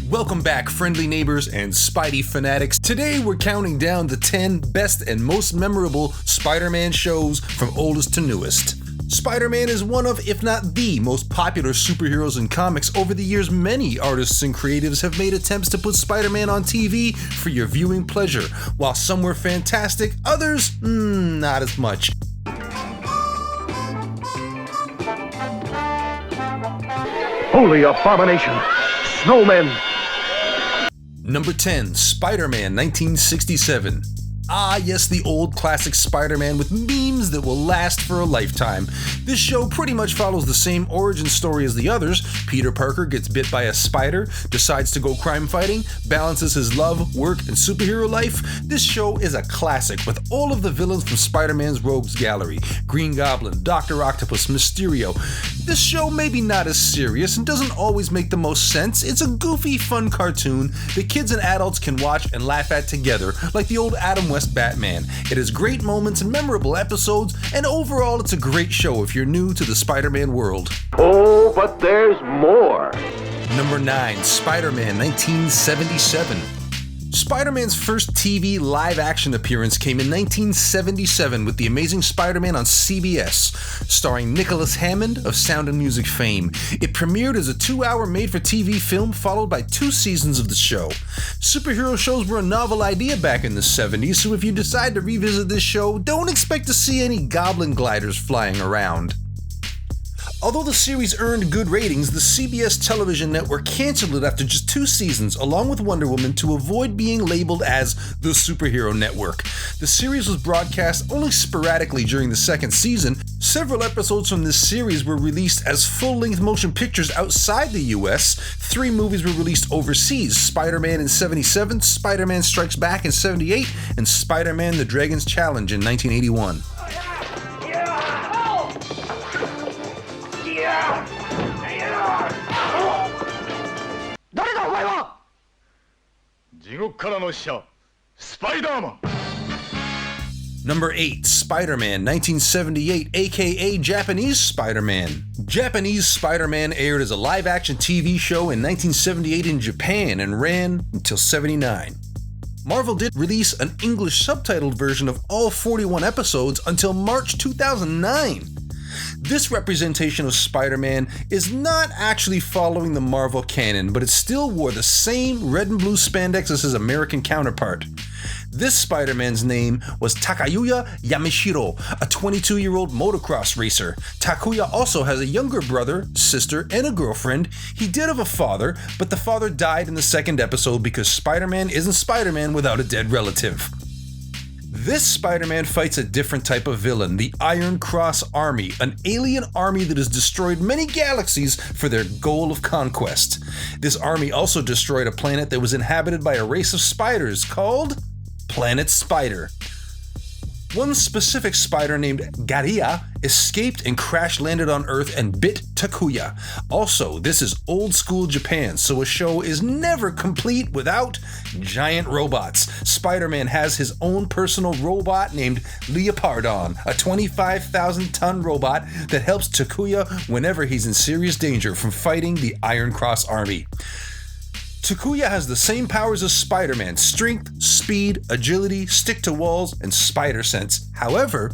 Welcome back, friendly neighbors and Spidey fanatics. Today we're counting down the 10 best and most memorable Spider-Man shows from oldest to newest. Spider-Man is one of, if not the most popular superheroes in comics. Over the years, many artists and creatives have made attempts to put Spider-Man on TV for your viewing pleasure. While some were fantastic, others, not as much. Holy abomination! Snowmen! Number 10, Spider-Man 1967. Ah, yes, the old classic Spider-Man with memes that will last for a lifetime. This show pretty much follows the same origin story as the others. Peter Parker gets bit by a spider, decides to go crime fighting, balances his love, work, and superhero life. This show is a classic with all of the villains from Spider-Man's Rogues Gallery. Green Goblin, Dr. Octopus, Mysterio. This show may be not as serious and doesn't always make the most sense. It's a goofy, fun cartoon that kids and adults can watch and laugh at together, like the old Adam West Batman. It has great moments and memorable episodes, and overall it's a great show if you're new to the Spider-Man world. Oh, but there's more! Number 9, Spider-Man 1977. Spider-Man's first TV live-action appearance came in 1977 with The Amazing Spider-Man on CBS, starring Nicholas Hammond of Sound and Music fame. It premiered as a 2-hour made-for-TV film followed by 2 seasons of the show. Superhero shows were a novel idea back in the 70s, so if you decide to revisit this show, don't expect to see any goblin gliders flying around. Although the series earned good ratings, the CBS television network canceled it after just 2 seasons, along with Wonder Woman, to avoid being labeled as the superhero network. The series was broadcast only sporadically during the 2nd season. Several episodes from this series were released as full-length motion pictures outside the US. 3 movies were released overseas: Spider-Man in 77, Spider-Man Strikes Back in 78, and Spider-Man The Dragon's Challenge in 1981. Number 8, Spider-Man 1978, aka Japanese Spider-Man. Japanese Spider-Man aired as a live-action TV show in 1978 in Japan and ran until 79. Marvel did release an English subtitled version of all 41 episodes until March 2009. This representation of Spider-Man is not actually following the Marvel canon, but it still wore the same red and blue spandex as his American counterpart. This Spider-Man's name was Takayuya Yamashiro, a 22-year-old motocross racer. Takuya also has a younger brother, sister, and a girlfriend. He did have a father, but the father died in the 2nd episode because Spider-Man isn't Spider-Man without a dead relative. This Spider-Man fights a different type of villain, the Iron Cross Army, an alien army that has destroyed many galaxies for their goal of conquest. This army also destroyed a planet that was inhabited by a race of spiders called Planet Spider. One specific spider named Garia escaped and crash-landed on Earth and bit Takuya. Also, this is old-school Japan, so a show is never complete without giant robots. Spider-Man has his own personal robot named Leopardon, a 25,000-ton robot that helps Takuya whenever he's in serious danger from fighting the Iron Cross Army. Takuya has the same powers as Spider-Man: strength, speed, agility, stick to walls, and spider sense. However,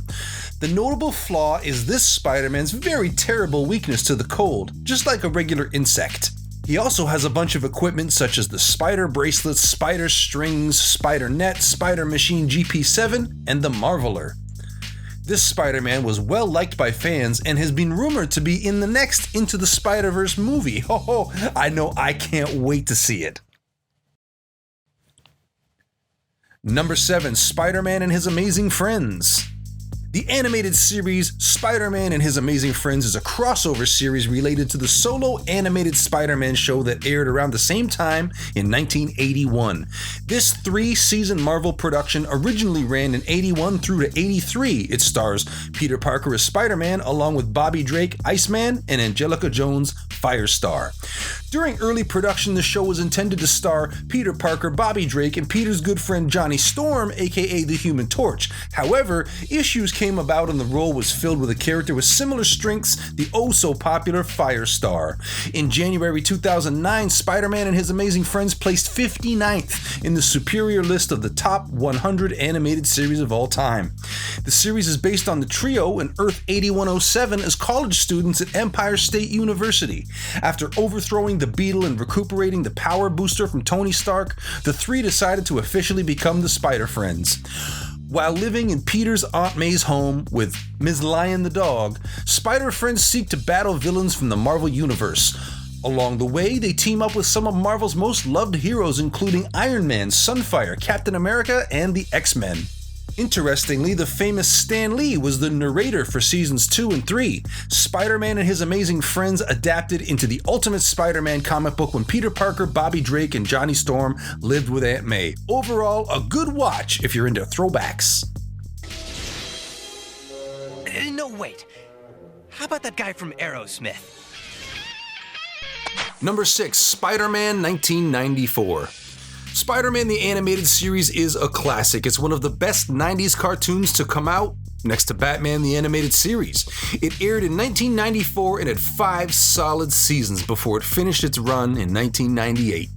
the notable flaw is this Spider-Man's very terrible weakness to the cold, just like a regular insect. He also has a bunch of equipment such as the spider bracelets, spider strings, spider net, spider machine GP7, and the Marveler. This Spider-Man was well liked by fans and has been rumored to be in the next Into the Spider-Verse movie. Ho, I know I can't wait to see it. Number 7, Spider-Man and His Amazing Friends. The animated series Spider-Man and His Amazing Friends is a crossover series related to the solo animated Spider-Man show that aired around the same time in 1981. This 3-season Marvel production originally ran in 81 through to 83. It stars Peter Parker as Spider-Man along with Bobby Drake, Iceman, and Angelica Jones, Firestar. During early production, the show was intended to star Peter Parker, Bobby Drake, and Peter's good friend Johnny Storm, aka the Human Torch. However, issues came came about and the role was filled with a character with similar strengths, the oh-so-popular Firestar. In January 2009, Spider-Man and His Amazing Friends placed 59th in the superior list of the top 100 animated series of all time. The series is based on the trio in Earth 8107 as college students at Empire State University. After overthrowing the Beetle and recuperating the power booster from Tony Stark, the three decided to officially become the Spider-Friends. While living in Peter's Aunt May's home with Ms. Lion the dog, Spider-Friends seek to battle villains from the Marvel Universe. Along the way, they team up with some of Marvel's most loved heroes, including Iron Man, Sunfire, Captain America, and the X-Men. Interestingly, the famous Stan Lee was the narrator for seasons 2 and 3. Spider-Man and His Amazing Friends adapted into the Ultimate Spider-Man comic book when Peter Parker, Bobby Drake, and Johnny Storm lived with Aunt May. Overall, a good watch if you're into throwbacks. No, wait. How about that guy from Aerosmith? Number 6, Spider-Man 1994. Spider-Man the Animated Series is a classic. It's one of the best 90s cartoons to come out, next to Batman the Animated Series. It aired in 1994 and had 5 solid seasons before it finished its run in 1998.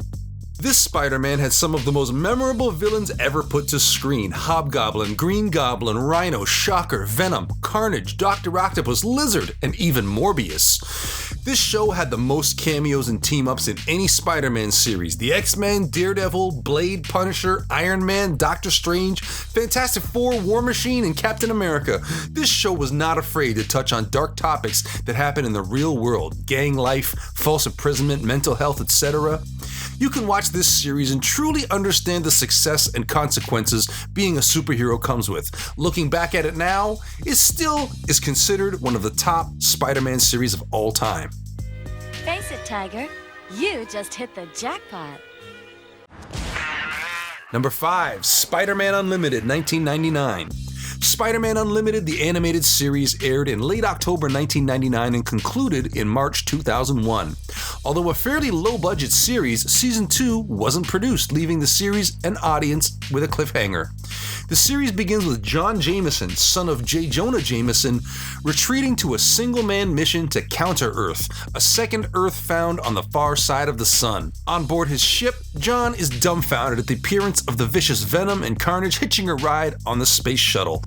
This Spider-Man had some of the most memorable villains ever put to screen. Hobgoblin, Green Goblin, Rhino, Shocker, Venom, Carnage, Dr. Octopus, Lizard, and even Morbius. This show had the most cameos and team-ups in any Spider-Man series. The X-Men, Daredevil, Blade, Punisher, Iron Man, Doctor Strange, Fantastic Four, War Machine, and Captain America. This show was not afraid to touch on dark topics that happen in the real world. Gang life, false imprisonment, mental health, etc. You can watch this series and truly understand the success and consequences being a superhero comes with. Looking back at it now, it still is considered one of the top Spider-Man series of all time. Face it, Tiger. You just hit the jackpot. Number 5, Spider-Man Unlimited, 1999. Spider-Man Unlimited, the animated series, aired in late October 1999 and concluded in March 2001. Although a fairly low-budget series, Season 2 wasn't produced, leaving the series and audience with a cliffhanger. The series begins with John Jameson, son of J. Jonah Jameson, retreating to a single-man mission to Counter-Earth, a second Earth found on the far side of the sun. On board his ship, John is dumbfounded at the appearance of the vicious Venom and Carnage hitching a ride on the space shuttle.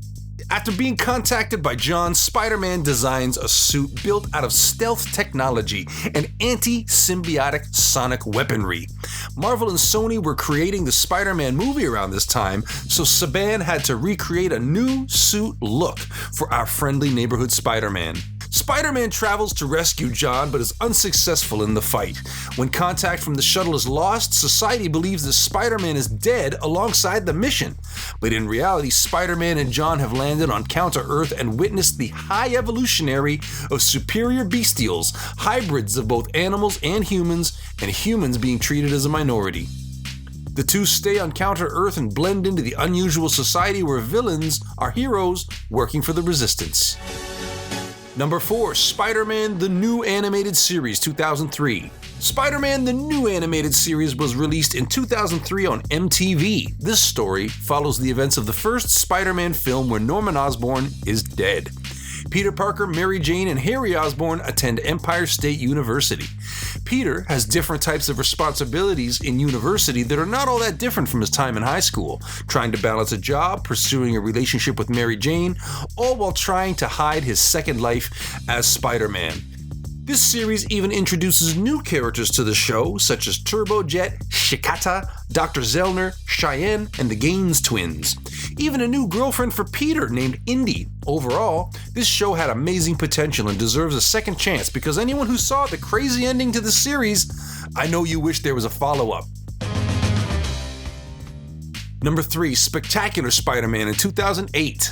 After being contacted by John, Spider-Man designs a suit built out of stealth technology and anti-symbiotic sonic weaponry. Marvel and Sony were creating the Spider-Man movie around this time, so Saban had to recreate a new suit look for our friendly neighborhood Spider-Man. Spider-Man travels to rescue John but is unsuccessful in the fight. When contact from the shuttle is lost, society believes that Spider-Man is dead alongside the mission. But in reality, Spider-Man and John have landed on Counter-Earth and witnessed the high evolutionary of superior bestials, hybrids of both animals and humans being treated as a minority. The two stay on Counter-Earth and blend into the unusual society where villains are heroes working for the Resistance. Number 4, Spider-Man the New Animated Series, 2003. Spider-Man the New Animated Series was released in 2003 on MTV. This story follows the events of the first Spider-Man film where Norman Osborn is dead. Peter Parker, Mary Jane, and Harry Osborn attend Empire State University. Peter has different types of responsibilities in university that are not all that different from his time in high school, trying to balance a job, pursuing a relationship with Mary Jane, all while trying to hide his second life as Spider-Man. This series even introduces new characters to the show, such as Turbojet, Shikata, Dr. Zellner, Cheyenne, and the Gaines twins. Even a new girlfriend for Peter named Indy. Overall, this show had amazing potential and deserves a second chance because anyone who saw the crazy ending to the series, I know you wish there was a follow-up. Number 3, Spectacular Spider-Man in 2008.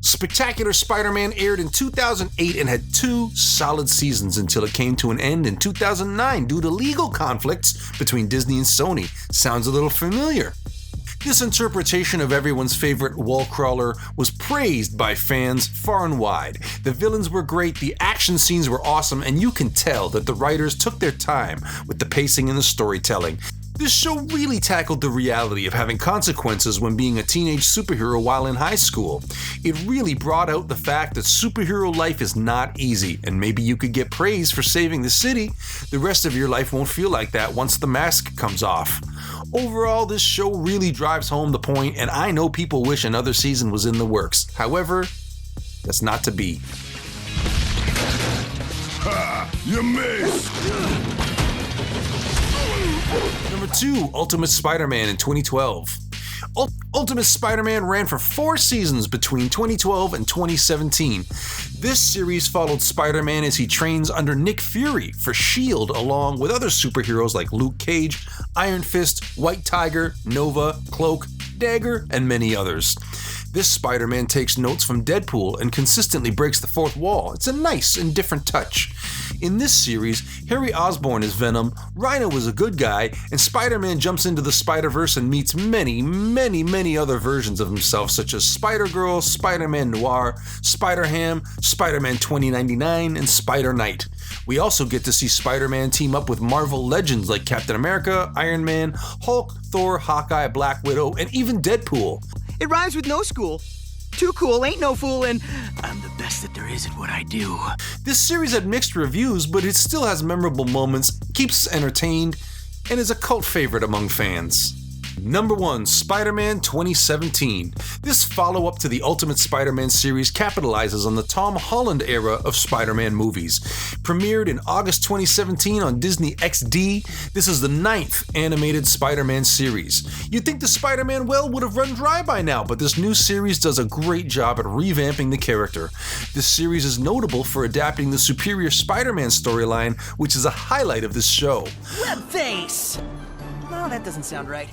Spectacular Spider-Man aired in 2008 and had 2 solid seasons until it came to an end in 2009 due to legal conflicts between Disney and Sony. Sounds a little familiar. This interpretation of everyone's favorite wall crawler was praised by fans far and wide. The villains were great, the action scenes were awesome, and you can tell that the writers took their time with the pacing and the storytelling. This show really tackled the reality of having consequences when being a teenage superhero while in high school. It really brought out the fact that superhero life is not easy, and maybe you could get praise for saving the city. The rest of your life won't feel like that once the mask comes off. Overall, this show really drives home the point, and I know people wish another season was in the works. However, that's not to be. Ha! You missed! Number 2, Ultimate Spider-Man in 2012. Ultimate Spider-Man ran for 4 seasons between 2012 and 2017. This series followed Spider-Man as he trains under Nick Fury for S.H.I.E.L.D. along with other superheroes like Luke Cage, Iron Fist, White Tiger, Nova, Cloak, Dagger, and many others. This Spider-Man takes notes from Deadpool and consistently breaks the fourth wall. It's a nice and different touch. In this series, Harry Osborn is Venom, Rhino is a good guy, and Spider-Man jumps into the Spider-Verse and meets many other versions of himself, such as Spider-Girl, Spider-Man Noir, Spider-Ham, Spider-Man 2099, and Spider-Knight. We also get to see Spider-Man team up with Marvel legends like Captain America, Iron Man, Hulk, Thor, Hawkeye, Black Widow, and even Deadpool. It rhymes with no school. Too cool, ain't no fool, and I'm the best that there is at what I do. This series had mixed reviews, but it still has memorable moments, keeps entertained, and is a cult favorite among fans. Number 1, Spider-Man 2017. This follow-up to the Ultimate Spider-Man series capitalizes on the Tom Holland era of Spider-Man movies. Premiered in August 2017 on Disney XD, this is the 9th animated Spider-Man series. You'd think the Spider-Man well would have run dry by now, but this new series does a great job at revamping the character. This series is notable for adapting the Superior Spider-Man storyline, which is a highlight of this show. Webface! No, that doesn't sound right.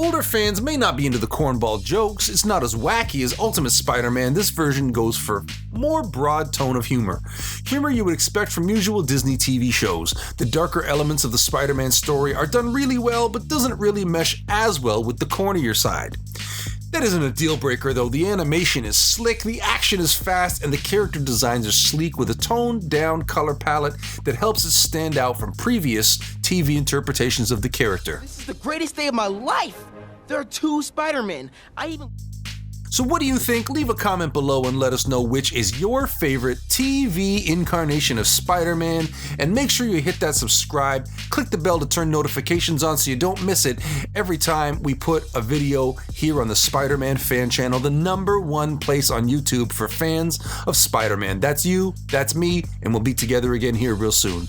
Older fans may not be into the cornball jokes. It's not as wacky as Ultimate Spider-Man. This version goes for more broad tone of humor. Humor you would expect from usual Disney TV shows. The darker elements of the Spider-Man story are done really well, but doesn't really mesh as well with the cornier side. That isn't a deal breaker though. The animation is slick, the action is fast, and the character designs are sleek with a toned down color palette that helps it stand out from previous TV interpretations of the character. This is the greatest day of my life! There are 2 Spider-Men. So what do you think? Leave a comment below and let us know which is your favorite TV incarnation of Spider-Man, and make sure you hit that subscribe, click the bell to turn notifications on so you don't miss it every time we put a video here on the Spider-Man fan channel, the number 1 place on YouTube for fans of Spider-Man. That's you, that's me, and we'll be together again here real soon.